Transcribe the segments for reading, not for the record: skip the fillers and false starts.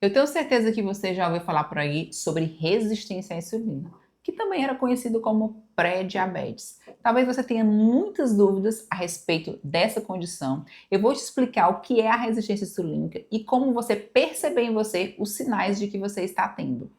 Eu tenho certeza que você já ouviu falar por aí sobre resistência à insulina, que também era conhecido como pré-diabetes. Talvez você tenha muitas dúvidas a respeito dessa condição. Eu vou te explicar o que é a resistência insulínica e como você perceber em você os sinais de que você está tendo.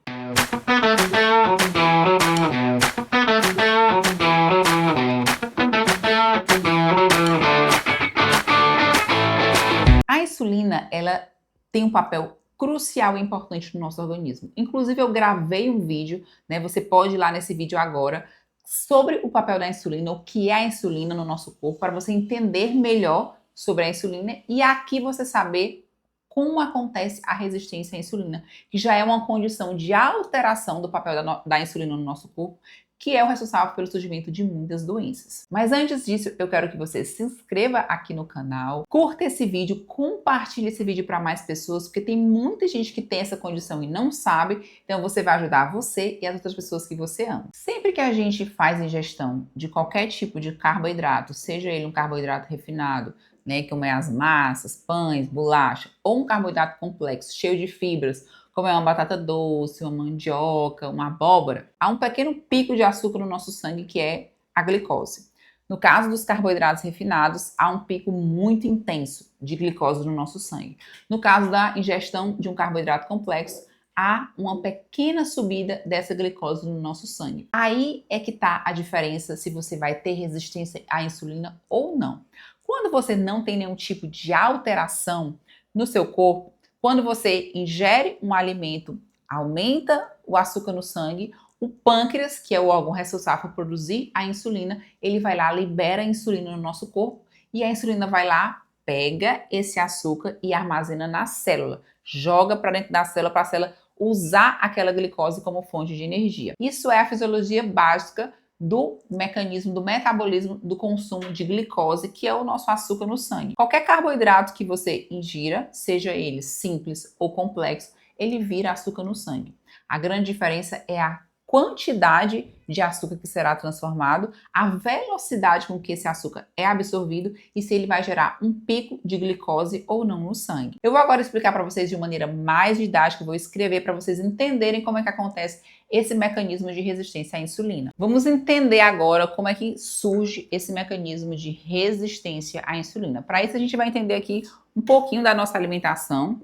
A insulina, ela tem um papel crucial e importante no nosso organismo. Inclusive, eu gravei um vídeo, né? Você pode ir lá nesse vídeo agora, sobre o papel da insulina, o que é a insulina no nosso corpo, para você entender melhor sobre a insulina e aqui você saber como acontece a resistência à insulina, que já é uma condição de alteração do papel da insulina no nosso corpo, que é o responsável pelo surgimento de muitas doenças. Mas antes disso, eu quero que você se inscreva aqui no canal, curta esse vídeo, compartilhe esse vídeo para mais pessoas, porque tem muita gente que tem essa condição e não sabe, então você vai ajudar você e as outras pessoas que você ama. Sempre que a gente faz ingestão de qualquer tipo de carboidrato, seja ele um carboidrato refinado, né, como é as massas, pães, bolacha, ou um carboidrato complexo, cheio de fibras, como é uma batata doce, uma mandioca, uma abóbora, há um pequeno pico de açúcar no nosso sangue que é a glicose. No caso dos carboidratos refinados, há um pico muito intenso de glicose no nosso sangue. No caso da ingestão de um carboidrato complexo, há uma pequena subida dessa glicose no nosso sangue. Aí é que está a diferença se você vai ter resistência à insulina ou não. Quando você não tem nenhum tipo de alteração no seu corpo, quando você ingere um alimento, aumenta o açúcar no sangue, o pâncreas, que é o órgão responsável por produzir a insulina, ele vai lá, libera a insulina no nosso corpo e a insulina vai lá, pega esse açúcar e armazena na célula, joga para dentro da célula para a célula usar aquela glicose como fonte de energia. Isso é a fisiologia básica do mecanismo do metabolismo do consumo de glicose, que é o nosso açúcar no sangue. Qualquer carboidrato que você ingira, seja ele simples ou complexo, ele vira açúcar no sangue. A grande diferença é a quantidade de açúcar que será transformado, a velocidade com que esse açúcar é absorvido e se ele vai gerar um pico de glicose ou não no sangue. Eu vou agora explicar para vocês de maneira mais didática, vou escrever para vocês entenderem como é que acontece esse mecanismo de resistência à insulina. Vamos entender agora como é que surge esse mecanismo de resistência à insulina. Para isso a gente vai entender aqui um pouquinho da nossa alimentação.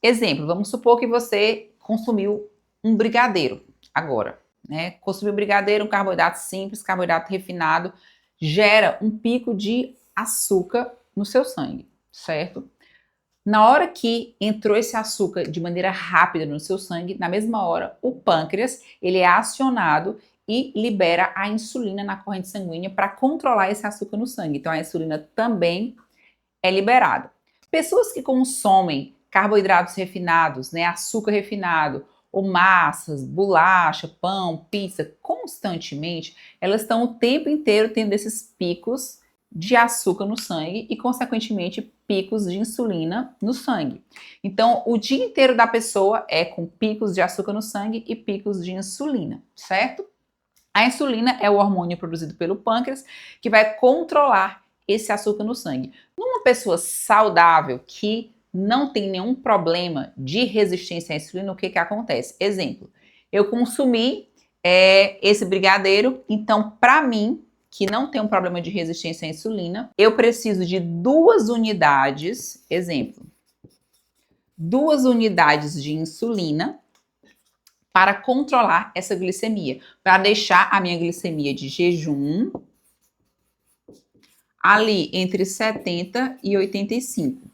Exemplo, vamos supor que você consumiu um brigadeiro agora, né? Consumiu brigadeiro, um carboidrato simples, carboidrato refinado, gera um pico de açúcar no seu sangue, certo? Na hora que entrou esse açúcar de maneira rápida no seu sangue, na mesma hora, o pâncreas, ele é acionado e libera a insulina na corrente sanguínea para controlar esse açúcar no sangue. Então, a insulina também é liberada. Pessoas que consomem carboidratos refinados, né, açúcar refinado, ou massas, bolacha, pão, pizza, constantemente, elas estão o tempo inteiro tendo esses picos de açúcar no sangue e, consequentemente, picos de insulina no sangue. Então, o dia inteiro da pessoa é com picos de açúcar no sangue e picos de insulina, certo? A insulina é o hormônio produzido pelo pâncreas que vai controlar esse açúcar no sangue. Numa pessoa saudável que não tem nenhum problema de resistência à insulina, o que acontece? Exemplo, eu consumi esse brigadeiro, então para mim, que não tem um problema de resistência à insulina, eu preciso de 2 unidades, exemplo, 2 unidades de insulina para controlar essa glicemia, para deixar a minha glicemia de jejum ali entre 70 e 85.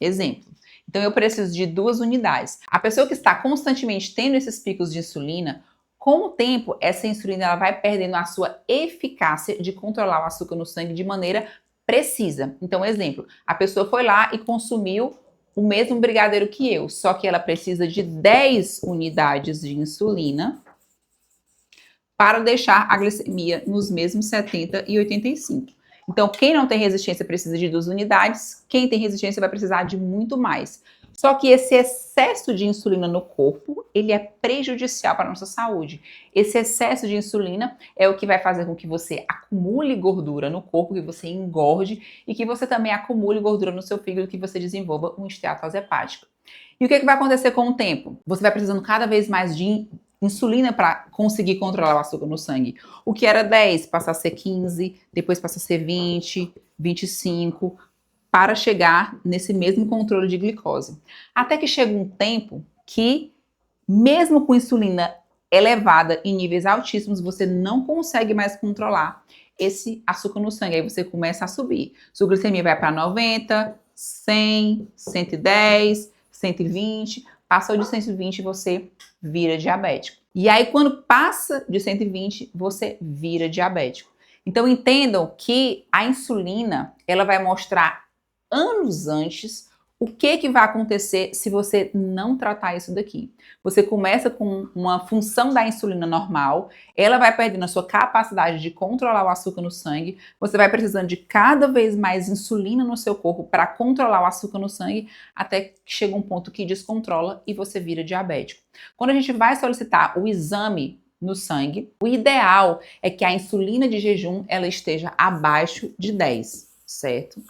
Exemplo. Então, eu preciso de 2 unidades. A pessoa que está constantemente tendo esses picos de insulina, com o tempo, essa insulina ela vai perdendo a sua eficácia de controlar o açúcar no sangue de maneira precisa. Então, exemplo, a pessoa foi lá e consumiu o mesmo brigadeiro que eu, só que ela precisa de 10 unidades de insulina para deixar a glicemia nos mesmos 70 e 85. Então, quem não tem resistência precisa de 2 unidades, quem tem resistência vai precisar de muito mais. Só que esse excesso de insulina no corpo, ele é prejudicial para a nossa saúde. Esse excesso de insulina é o que vai fazer com que você acumule gordura no corpo, que você engorde e que você também acumule gordura no seu fígado, que você desenvolva uma esteatose hepática. E o que vai acontecer com o tempo? Você vai precisando cada vez mais de insulina para conseguir controlar o açúcar no sangue. O que era 10 passa a ser 15, depois passa a ser 20, 25, para chegar nesse mesmo controle de glicose. Até que chega um tempo que, mesmo com insulina elevada em níveis altíssimos, você não consegue mais controlar esse açúcar no sangue. Aí você começa a subir. Sua glicemia vai para 90, 100, 110, 120. Passou de 120, você vira diabético. E aí, quando passa de 120, você vira diabético. Então, entendam que a insulina, ela vai mostrar anos antes o que vai acontecer se você não tratar isso daqui. Você começa com uma função da insulina normal, ela vai perdendo a sua capacidade de controlar o açúcar no sangue, você vai precisando de cada vez mais insulina no seu corpo para controlar o açúcar no sangue, até que chega um ponto que descontrola e você vira diabético. Quando a gente vai solicitar o exame no sangue, o ideal é que a insulina de jejum ela esteja abaixo de 10, certo?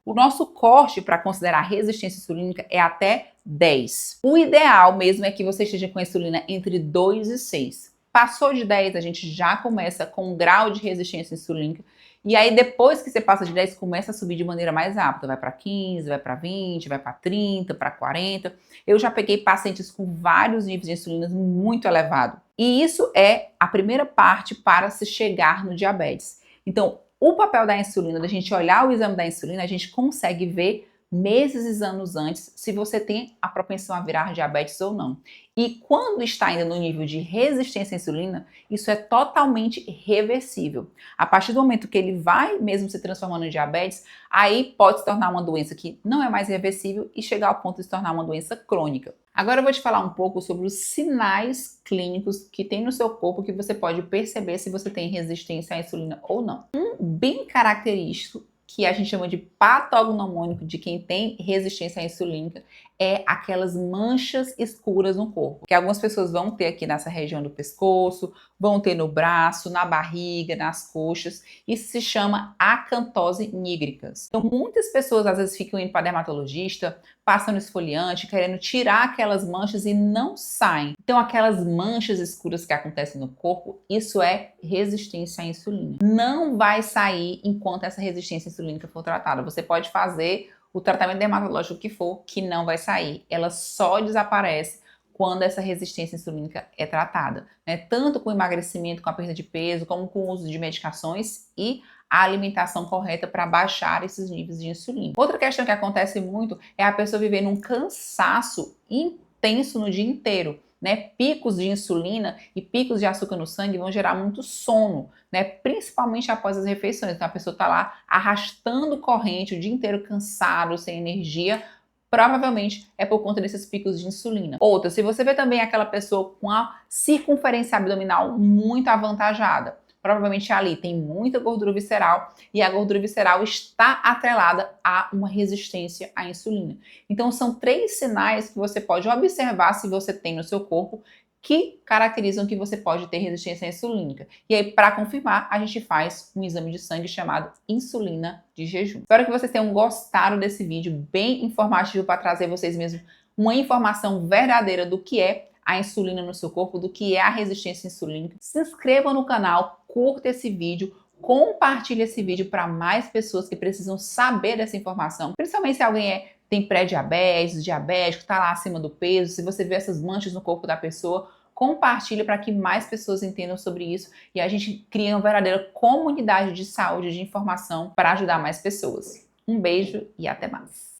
O nosso corte para considerar resistência insulínica é até 10. O ideal mesmo é que você esteja com a insulina entre 2 e 6. Passou de 10, a gente já começa com um grau de resistência insulínica. E aí, depois que você passa de 10, começa a subir de maneira mais rápida. Vai para 15, vai para 20, vai para 30, para 40. Eu já peguei pacientes com vários níveis de insulina muito elevados. E isso é a primeira parte para se chegar no diabetes. Então, o papel da insulina, da gente olhar o exame da insulina, a gente consegue ver meses e anos antes se você tem a propensão a virar diabetes ou não. E quando está ainda no nível de resistência à insulina, isso é totalmente reversível. A partir do momento que ele vai mesmo se transformando em diabetes, aí pode se tornar uma doença que não é mais reversível e chegar ao ponto de se tornar uma doença crônica. Agora eu vou te falar um pouco sobre os sinais clínicos que tem no seu corpo que você pode perceber se você tem resistência à insulina ou não. Um bem característico que a gente chama de patognomônico de quem tem resistência à insulina é aquelas manchas escuras no corpo, que algumas pessoas vão ter aqui nessa região do pescoço, vão ter no braço, na barriga, nas coxas. Isso se chama acantose nigricans. Então, muitas pessoas às vezes ficam indo para dermatologista, passam no esfoliante, querendo tirar aquelas manchas e não saem. Então, aquelas manchas escuras que acontecem no corpo, isso é resistência à insulina. Não vai sair enquanto essa resistência insulínica for tratada. Você pode fazer o tratamento dermatológico que for, que não vai sair. Ela só desaparece quando essa resistência insulínica é tratada, né? Tanto com emagrecimento, com a perda de peso, como com o uso de medicações e a alimentação correta para baixar esses níveis de insulina. Outra questão que acontece muito é a pessoa viver num cansaço intenso no dia inteiro, né? Picos de insulina e picos de açúcar no sangue vão gerar muito sono, né? Principalmente após as refeições. Então a pessoa está lá arrastando corrente o dia inteiro cansado, sem energia. Provavelmente é por conta desses picos de insulina. Outra, se você vê também aquela pessoa com a circunferência abdominal muito avantajada, provavelmente ali tem muita gordura visceral e a gordura visceral está atrelada a uma resistência à insulina. Então são 3 sinais que você pode observar se você tem no seu corpo que caracterizam que você pode ter resistência insulínica. E aí, para confirmar, a gente faz um exame de sangue chamado insulina de jejum. Espero que vocês tenham gostado desse vídeo bem informativo para trazer vocês mesmos uma informação verdadeira do que é a insulina no seu corpo, do que é a resistência insulínica. Se inscreva no canal, curta esse vídeo, compartilhe esse vídeo para mais pessoas que precisam saber dessa informação, principalmente se alguém tem pré-diabetes, diabético, está lá acima do peso, se você vê essas manchas no corpo da pessoa, compartilhe para que mais pessoas entendam sobre isso e a gente crie uma verdadeira comunidade de saúde, de informação para ajudar mais pessoas. Um beijo e até mais!